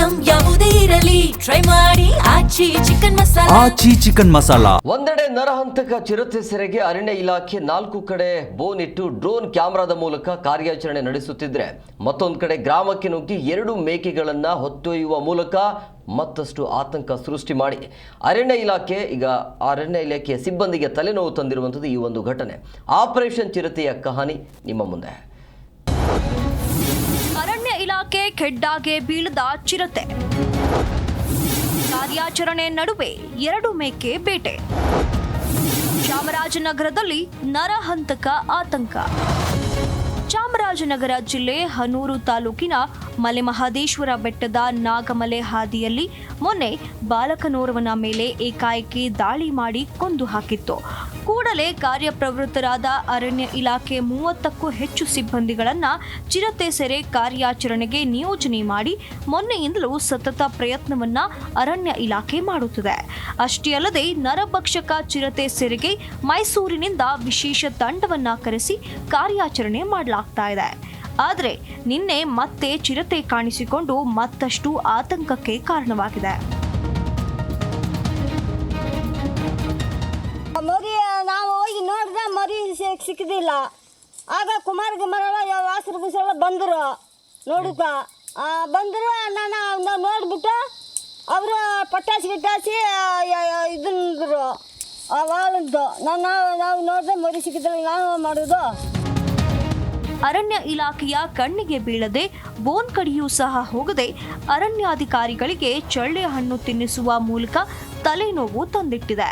Item ಯಾವುದೇ ಇರಲಿ try ಮಾಡಿ ಆಚಿ ಚಿಕನ್ ಮಸಾಲಾ. ಒಂದೆಡೆ ನರಹಂತಕ ಚಿರತೆ ಸೆರೆಗೆ ಅರಣ್ಯ ಇಲಾಖೆ 4 ಕಡೆ ಬೋನ್ ಇಟ್ಟು ಡ್ರೋನ್ ಕ್ಯಾಮೆರಾದ ಮೂಲಕ ಕಾರ್ಯಾಚರಣೆ ನಡೆಸುತ್ತಿದ್ರೆ, ಮತ್ತೊಂದು ಕಡೆ ಗ್ರಾಮಕ್ಕೆ ನುಗ್ಗಿ 2 ಮೇಕೆಗಳನ್ನ ಹೊತ್ತೊಯ್ಯುವ ಮೂಲಕ ಮತ್ತಷ್ಟು ಆತಂಕ ಸೃಷ್ಟಿ ಮಾಡಿ ಅರಣ್ಯ ಇಲಾಖೆಯ ಸಿಬ್ಬಂದಿಗೆ ತಲೆನೋವು ತಂದಿರುವಂಥದ್ದು ಈ ಒಂದು ಘಟನೆ. ಆಪರೇಷನ್ ಚಿರತೆಯ ಕಹಾನಿ ನಿಮ್ಮ ಮುಂದೆ. ಅರಣ್ಯ ಇಲಾಖೆ ಖೆಡ್ಡಾಗೆ ಬೀಳದ ಚಿರತೆ, ಕಾರ್ಯಾಚರಣೆ ನಡುವೆ 2 ಮೇಕೆ ಬೇಟೆ. ಚಾಮರಾಜನಗರದಲ್ಲಿ ನರಹಂತಕ ಆತಂಕ. ಚಾಮರಾಜನಗರ ಜಿಲ್ಲೆ ಹನೂರು ತಾಲೂಕಿನ ಮಲೆಮಹದೇಶ್ವರ ಬೆಟ್ಟದ ನಾಗಮಲೆ ಹಾದಿಯಲ್ಲಿ ಮೊನ್ನೆ ಬಾಲಕನೋರ್ವನ ಮೇಲೆ ಏಕಾಏಕಿ ದಾಳಿ ಮಾಡಿ ಕೊಂದು ಹಾಕಿತ್ತು. ಕೂಡಲೇ ಕಾರ್ಯಪ್ರವೃತ್ತರಾದ ಅರಣ್ಯ ಇಲಾಖೆ 30ಕ್ಕೂ ಹೆಚ್ಚು ಸಿಬ್ಬಂದಿಗಳನ್ನು ಚಿರತೆ ಸೆರೆ ಕಾರ್ಯಾಚರಣೆಗೆ ನಿಯೋಜನೆ ಮಾಡಿ ಮೊನ್ನೆಯಿಂದಲೂ ಸತತ ಪ್ರಯತ್ನವನ್ನ ಅರಣ್ಯ ಇಲಾಖೆ ಮಾಡುತ್ತಿದೆ. ಅಷ್ಟೇ ಅಲ್ಲದೆ ನರಭಕ್ಷಕ ಚಿರತೆ ಸೆರೆಗೆ ಮೈಸೂರಿನಿಂದ ವಿಶೇಷ ತಂಡವನ್ನ ಕರೆಸಿ ಕಾರ್ಯಾಚರಣೆ ಮಾಡಲಾಗ್ತಾ ಇದೆ. ಆದರೆ ನಿನ್ನೆ ಮತ್ತೆ ಚಿರತೆ ಕಾಣಿಸಿಕೊಂಡು ಮತ್ತಷ್ಟು ಆತಂಕಕ್ಕೆ ಕಾರಣವಾಗಿದೆ. ಮರಿ ನಾವು ಹೋಗಿ ನೋಡಿದ್ರೆ ಮರಿ ಸಿಕ್ಕಿದಿಲ್ಲ. ಆಗ ಕುಮಾರಲ್ಲ ವಾಸರ ದಿವಸ ಬಂದರು ನೋಡಕ್ಕ. ಬಂದರು ನಾನು ನೋಡಿಬಿಟ್ಟು ಅವರು ಪಟಾಸಿ ಇದನ್ನಿದ್ರು ವಾಳದ್ದು ನಾವು ನೋಡಿದ್ರೆ ಮರಿ ಸಿಕ್ಕಿದ್ರೆ ನಾವು ಮಾಡೋದು. ಅರಣ್ಯ ಇಲಾಖೆಯ ಕಣ್ಣಿಗೆ ಬೀಳದೆ ಬೋನ್ ಕಡಿಯೂ ಸಹ ಹೋಗದೆ ಅರಣ್ಯಾಧಿಕಾರಿಗಳಿಗೆ ಚಳ್ಳೆ ಹಣ್ಣು ತಿನ್ನಿಸುವ ಮೂಲಕ ತಲೆನೋವು ತಂದಿಟ್ಟಿದೆ.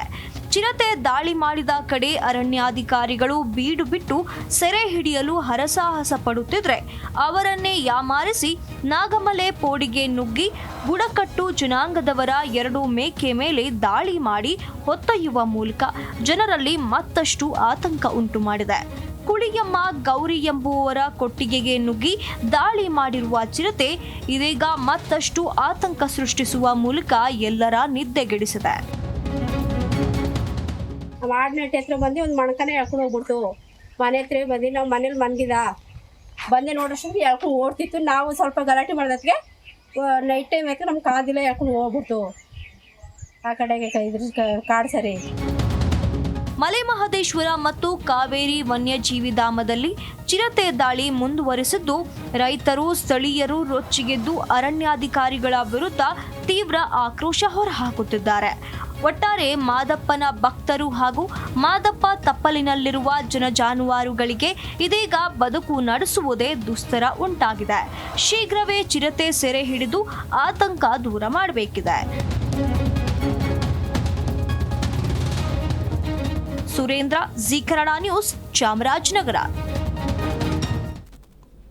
ಚಿರತೆ ದಾಳಿ ಮಾಡಿದ ಕಡೆ ಅರಣ್ಯಾಧಿಕಾರಿಗಳು ಬೀಡು ಬಿಟ್ಟು ಸೆರೆ ಹಿಡಿಯಲು ಹರಸಾಹಸ ಪಡುತ್ತಿದ್ರೆ, ಅವರನ್ನೇ ಯಾಮಾರಿಸಿ ನಾಗಮಲೆ ಪೋಡಿಗೆ ನುಗ್ಗಿ ಬುಡಕಟ್ಟು ಜನಾಂಗದವರ 2 ಮೇಕೆ ಮೇಲೆ ದಾಳಿ ಮಾಡಿ ಹೊತ್ತೊಯ್ಯುವ ಮೂಲಕ ಜನರಲ್ಲಿ ಮತ್ತಷ್ಟು ಆತಂಕ ಉಂಟು ಮಾಡಿದೆ. ಕುಳಿಯಮ್ಮ ಗೌರಿ ಎಂಬುವವರ ಕೊಟ್ಟಿಗೆಗೆ ನುಗ್ಗಿ ದಾಳಿ ಮಾಡಿರುವ ಚಿರತೆ ಇದೀಗ ಮತ್ತಷ್ಟು ಆತಂಕ ಸೃಷ್ಟಿಸುವ ಮೂಲಕ ಎಲ್ಲರ ನಿದ್ದೆಗೆಡಿಸಿದೆ. ಆಡ್ನೆಟ್ ಹತ್ರ ಬಂದು ಒಂದು ಮಣಕನೇ ಎಳ್ಕೊಂಡು ಹೋಗ್ಬಿಡ್ತು. ಮನೆ ಹತ್ರ ಬಂದು ನಾವು ಮನೇಲಿ ಮನ್ಗಿದ ಬಂದೆ ನೋಡೋಷ್ಟು ಎಳ್ಕೊಂಡು ಓಡ್ತಿತ್ತು. ನಾವು ಸ್ವಲ್ಪ ಗಲಾಟೆ ಮಾಡೋದಕ್ಕೆ ನೈಟ್ ಟೈಮ್ ಆಯ್ತು, ನಮ್ಗೆ ಕಾದಿಲ್ಲ, ಎಳ್ಕೊಂಡು ಹೋಗ್ಬಿಡ್ತು ಆ ಕಡೆಗೆ ಕಾಡು ಸರಿ. ಮಲೆಮಹದೇಶ್ವರ ಮತ್ತು ಕಾವೇರಿ ವನ್ಯಜೀವಿ ಧಾಮದಲ್ಲಿ ಚಿರತೆ ದಾಳಿ ಮುಂದುವರೆಸಿದ್ದು, ರೈತರು ಸ್ಥಳೀಯರು ರೊಚ್ಚಿಗೆದ್ದು ಅರಣ್ಯಾಧಿಕಾರಿಗಳ ವಿರುದ್ಧ ತೀವ್ರ ಆಕ್ರೋಶ ಹೊರಹಾಕುತ್ತಿದ್ದಾರೆ. ಒಟ್ಟಾರೆ ಮಾದಪ್ಪನ ಭಕ್ತರು ಹಾಗೂ ಮಾದಪ್ಪ ತಪ್ಪಲಿನಲ್ಲಿರುವ ಜಾನುವಾರುಗಳಿಗೆ ಇದೀಗ ಬದುಕು ನಡೆಸುವುದೇ ದುಸ್ತರ ಉಂಟಾಗಿದೆ. ಶೀಘ್ರವೇ ಚಿರತೆ ಸೆರೆ ಹಿಡಿದು ಆತಂಕ ದೂರ ಮಾಡಬೇಕಿದೆ. ಸುರೇಂದ್ರ, ಜೀ ಕನ್ನಡ ನ್ಯೂಸ್, ಚಾಮರಾಜನಗರ.